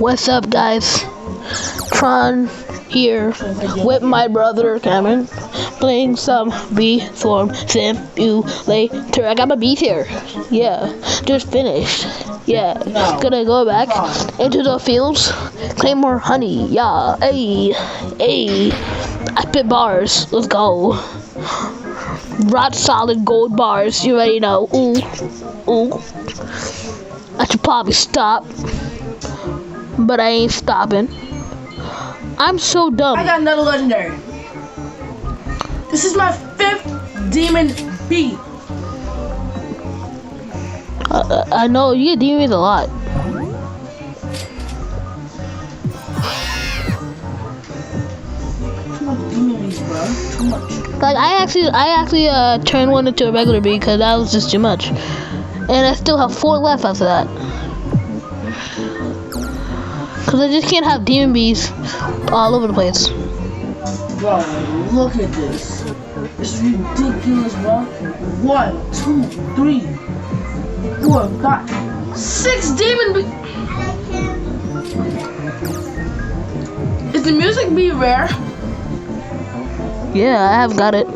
What's up, guys? Tron here with my brother Cameron, playing some B-Form Simulator. I got my beat here. Yeah, just finished. Yeah, gonna go back into the fields, claim more honey. Yeah, hey, I spit bars. Let's go. Rock solid gold bars. You already know. Ooh. I should probably stop, but I ain't stopping. I'm so dumb. I got another legendary. This is my 5th demon B. I know you get demons a lot. Too much demon Bs, bro. Too much. Like I actually turned one into a regular bee because that was just too much, and I still have 4 left after that. Cause I just can't have demon bees all over the place. Bro, look at this. It's ridiculous, bro. 1, 2, 3, 4, 5, 6 demon bees. Is the music bee rare? Yeah, I have got it.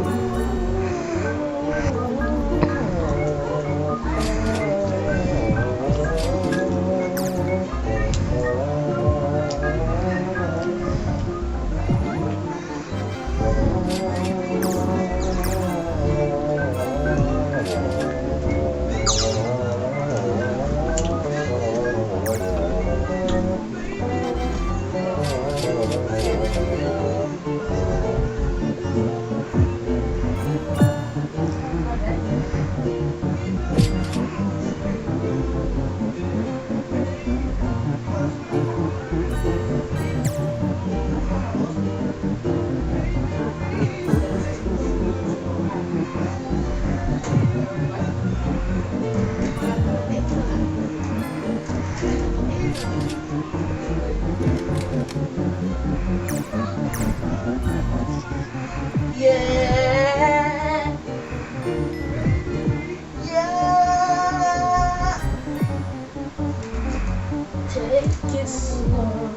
Take it slow.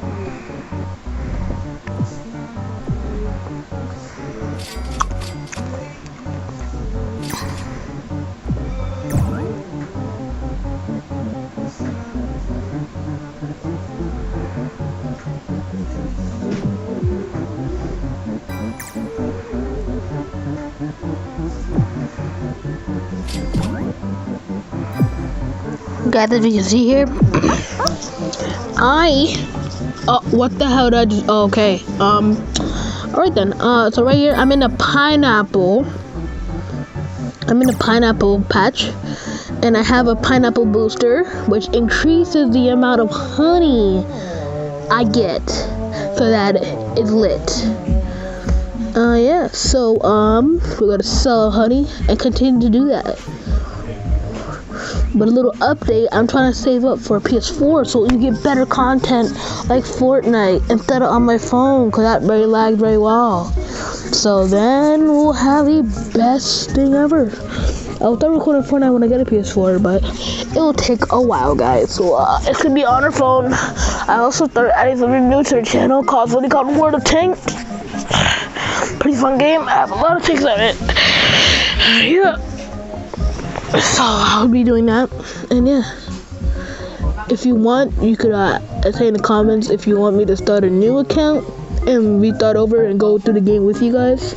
Guys, as you can see here, what the hell did I just? Oh, okay. Alright then. So right here, I'm in a pineapple. I'm in a pineapple patch, and I have a pineapple booster, which increases the amount of honey I get, so that it's lit. Yeah. So we're gonna sell honey and continue to do that. But a little update, I'm trying to save up for a PS4 so you get better content like Fortnite instead of on my phone, because that very lagged very well. So then we'll have the best thing ever. I'll start recording Fortnite when I get a PS4, but it will take a while, guys. So it's gonna be on our phone. I also started adding something new to the channel called World of Tanks. Pretty fun game. I have a lot of tanks on it. Yeah. So I'll be doing that, and yeah, if you want, you could say in the comments if you want me to start a new account and we start over and go through the game with you guys.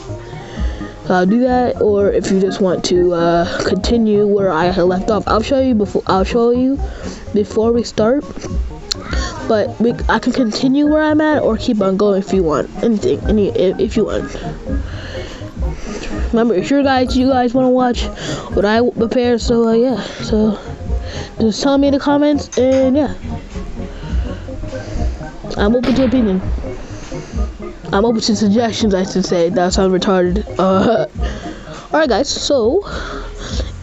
I'll do that, or if you just want to continue where I left off, I'll show you before we start. But I can continue where I'm at or keep on going if you want. If you want. Remember, if you guys want to watch what I prepare, so yeah, so just tell me in the comments, and yeah, I'm open to opinion. I'm open to suggestions, I should say. That sounds retarded. Alright guys, so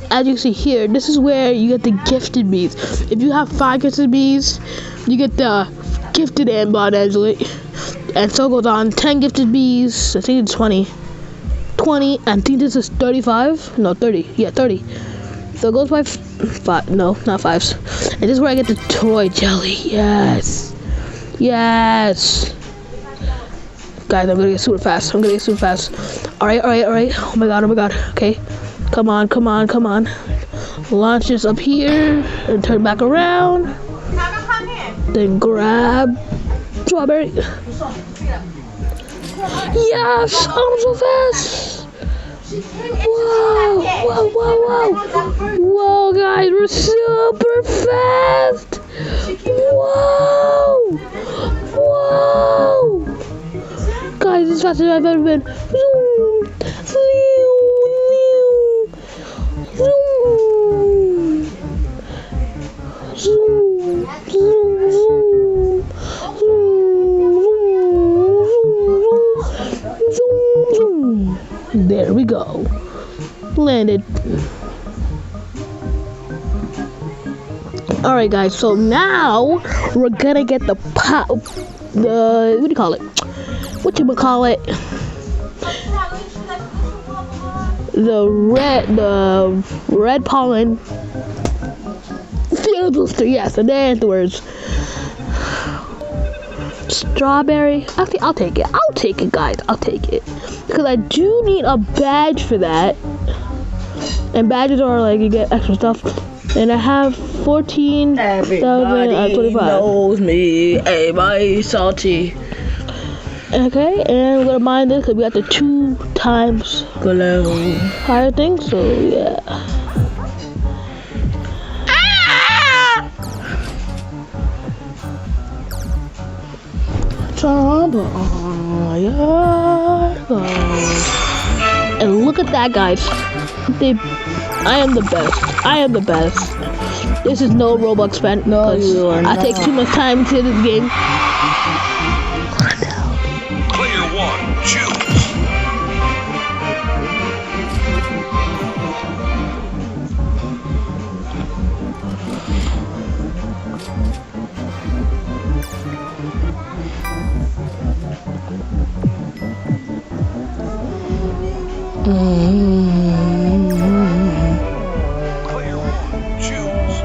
as you see here, this is where you get the gifted bees. If you have 5 gifted bees, you get the gifted Ambot Angelic, and so goes on. 10 gifted bees, I think it's 20. 20, I think this is 35, no 30, yeah 30, so it goes by 5, no not 5s, and this is where I get the toy jelly, yes, Yes. Guys, I'm gonna get super fast. Alright. Oh my god. Okay. Come on. Launch this up here and turn back around. Then grab strawberry. Yes! I'm so fast! Whoa, guys, we're super fast! Whoa! Guys, this is faster than I've ever been. There we go. Landed. Alright guys, so now we're gonna get the what do you call it? The red pollen field booster, yes, and there's the words. Strawberry. Actually, I'll take it, guys. I'll take it. Because I do need a badge for that. And badges are like, you get extra stuff. And I have 14,025. Everybody knows me. Everybody salty. Okay, and we're gonna mine this because we got the 2 times higher thing, so yeah. And look at that, guys. I am the best. This is no Robux spent. No, you are not. I take too much time to this game. Player 1, choose. Player 1, choose.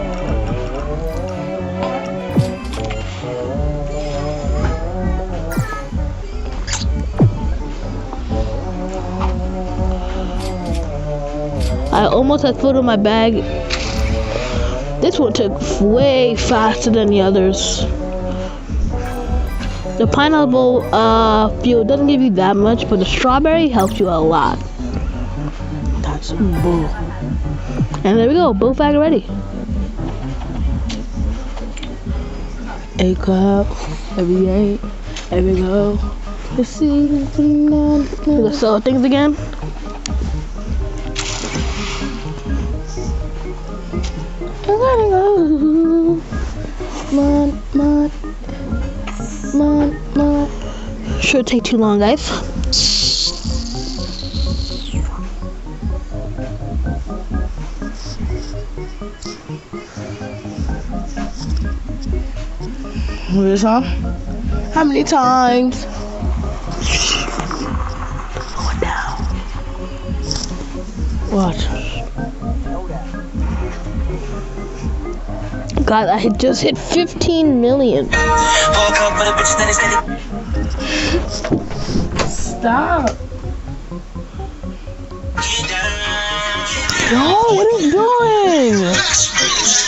I almost had food in my bag. This one took way faster than the others. The pineapple fuel doesn't give you that much, but the strawberry helps you a lot. That's bull. And there we go, both bag ready. A cup, every eight, every go. Let's see. Let's sell things again. I'm gonna go. Should take too long, guys. This huh? How many times? Going down. Watch. God, I had just hit 15 million. Stop. No, what are you doing?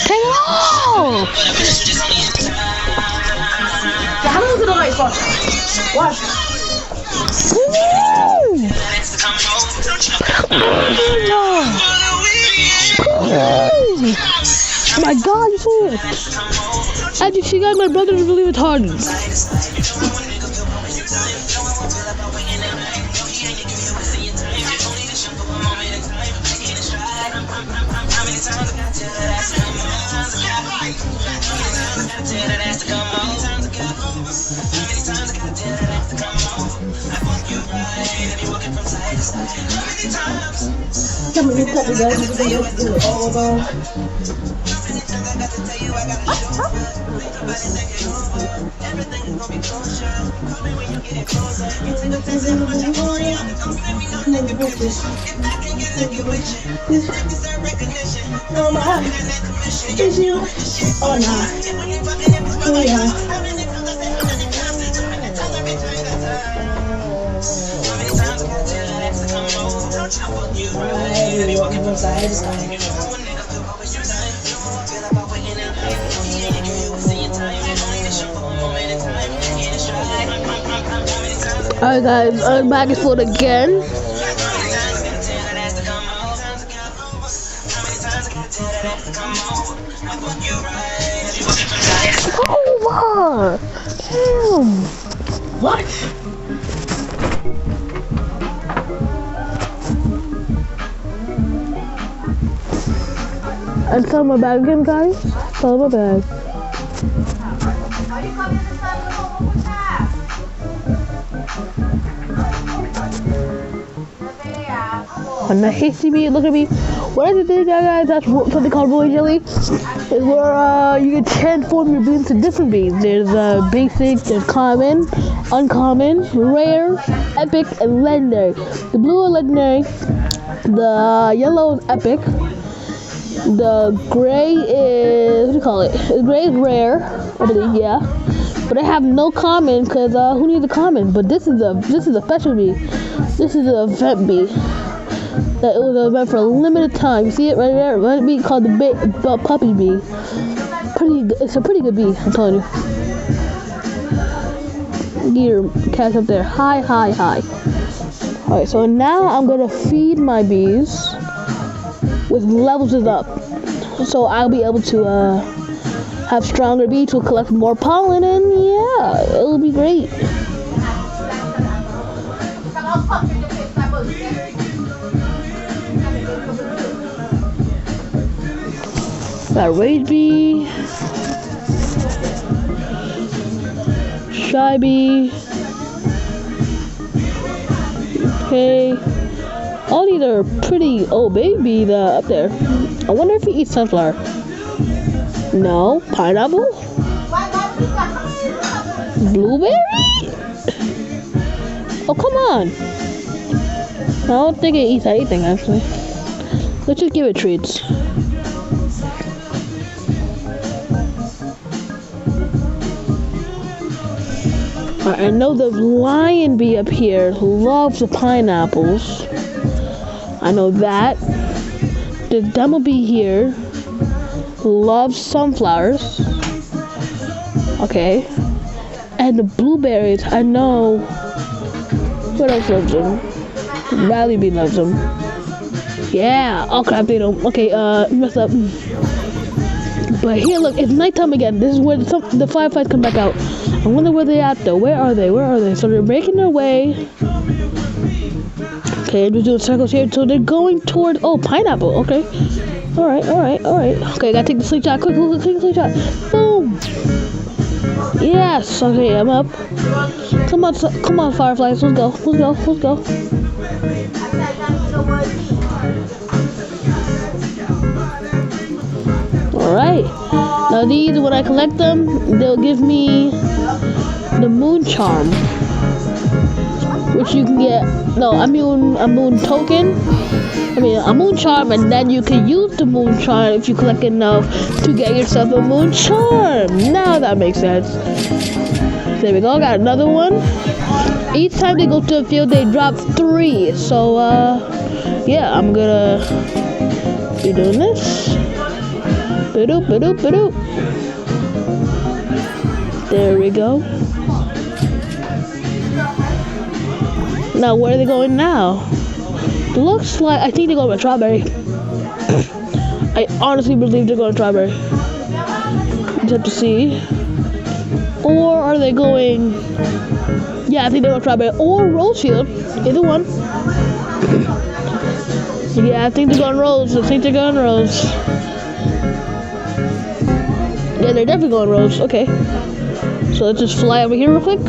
Take it off! How long is it like? Watch. Oh my God, you saw it. As you see, guys, my brother is really retarded. Come on, you cut it out. You can do it all about. No matter is you or not. Oh yeah. Alright guys, I'm back and forth again. Over! Damn! What? I saw my bag again, guys. Saw my bag. And the hasty me, look at me. What is it, guys? That's something called Royal Jelly. It's where you can transform your beans to different beans. There's basic, there's common, uncommon, rare, epic, and legendary. The blue are legendary. The yellow is epic. The gray is, what do you call it? The gray is rare, I believe, yeah. But I have no common because who needs a common? But this is a special bee. This is an event bee. That it was an event for a limited time. You see it right there? Right bee called the puppy bee. It's a pretty good bee, I'm telling you. Gear catch up there. Hi. Alright, so now I'm gonna feed my bees with levels it up. So I'll be able to have stronger bees to collect more pollen, and yeah, it'll be great. Got rage bee, shy bee. Okay, all these are pretty. Oh, baby, up there. I wonder if he eats sunflower. No, pineapple, blueberry. Oh, come on. I don't think it eats anything actually. Let's just give it treats. I know the lion bee up here loves the pineapples. I know that. The demo bee here loves sunflowers. Okay. And the blueberries, I know. What else loves them? Rally bee loves them. Yeah. Oh crap, they don't. Okay, messed up. But here, look, it's nighttime again. This is where the fireflies come back out. I wonder where they're at though. Where are they? So they're making their way. Okay, we're doing circles here. So they're going toward, oh, pineapple. Okay. Alright. Okay, gotta take the slingshot. Quick, take the slingshot. Boom. Yes. Okay, I'm up. Come on, fireflies. Let's go. Alright. Now these, when I collect them, they'll give me the moon charm, which you can get. No, a moon token. A moon charm, and then you can use the moon charm if you collect enough to get yourself a moon charm. Now that makes sense. There we go. Got another one. Each time they go to a field, they drop 3. So yeah, I'm gonna be doing this. Ba-doop. There we go. Now, where are they going now? Looks like, I think they're going to strawberry. I honestly believe they're going to strawberry. Just have to see. Or are they going... Yeah, I think they're going to strawberry. Or Rosefield. Either one. Yeah, I think they're going Rose. Yeah, they're definitely going Rose. Okay. So let's just fly over here real quick.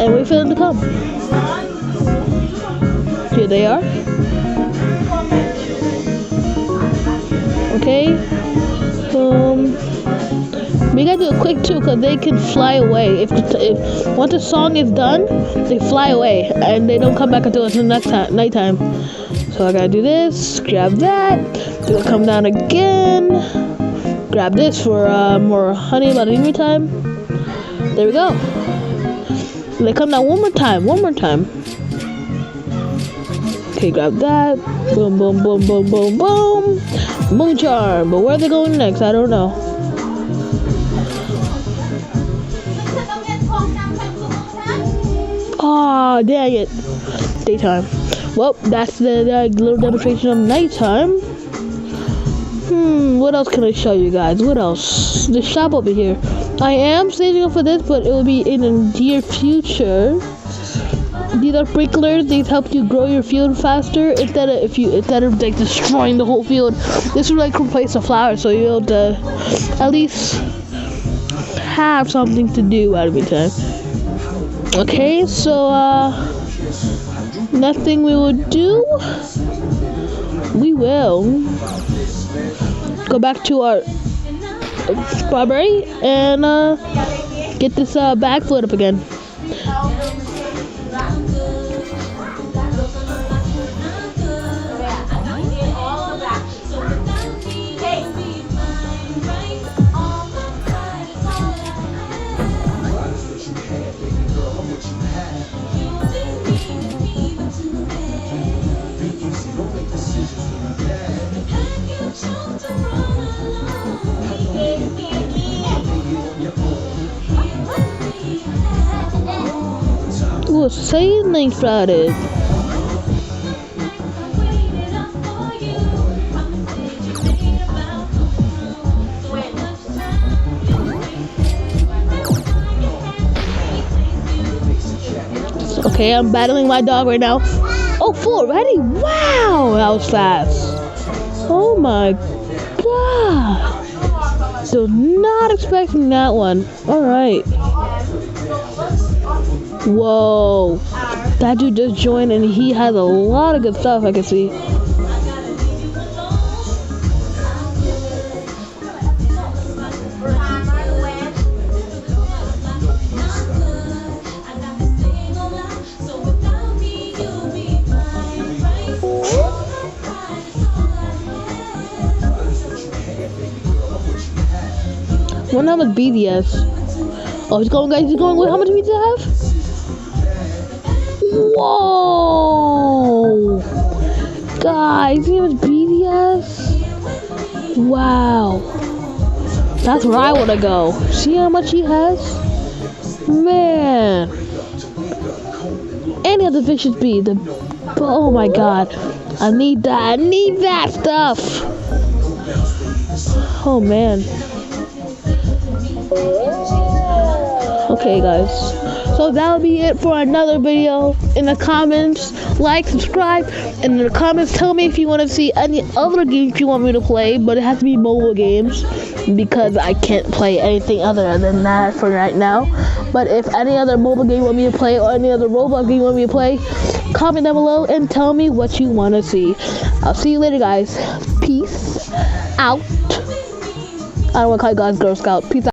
And wait for them to come. Here they are. Okay. We gotta do it quick too, because they can fly away. If once the song is done, they fly away and they don't come back until it's nighttime. So I gotta do this, grab that, they'll come down again, grab this for more honey by the evening time. There we go. They come down one more time. Okay, grab that. Boom, boom, boom, boom, boom, boom. Mooncharm. But where are they going next? I don't know. Aw, dang it. Daytime. Well, that's the little demonstration of nighttime. What else can I show you guys? What else? The shop over here. I am saving up for this, but it will be in the near future. These are sprinklers. These help you grow your field faster instead of like destroying the whole field. This will like replace the flowers, so you'll at least have something to do out of your time. Okay, so nothing we will do. We will go back to our strawberry and get this bag filled up again. Ooh, sailing started. Okay, I'm battling my dog right now. Oh, full already? Wow, that was fast. Oh my god. So not expecting that one. Alright. Whoa. That dude just joined and he has a lot of good stuff I can see. One how much BDS? Oh, he's going, guys. He's going. Wait, how much BDS I have? Whoa! Guys, see how much BDS? Wow. That's where I want to go. See how much he has? Man. Any other vicious bead? Oh my god. I need that. I need that stuff. Oh man. Okay guys, so that'll be it for another video. In the comments, like, subscribe, and in the comments tell me if you want to see any other games you want me to play, but it has to be mobile games because I can't play anything other than that for right now. But if any other mobile game you want me to play or any other Roblox game you want me to play, comment down below and tell me what you want to see. I'll see you later guys. Peace out. I don't want to call you guys Girl Scout. Peace out.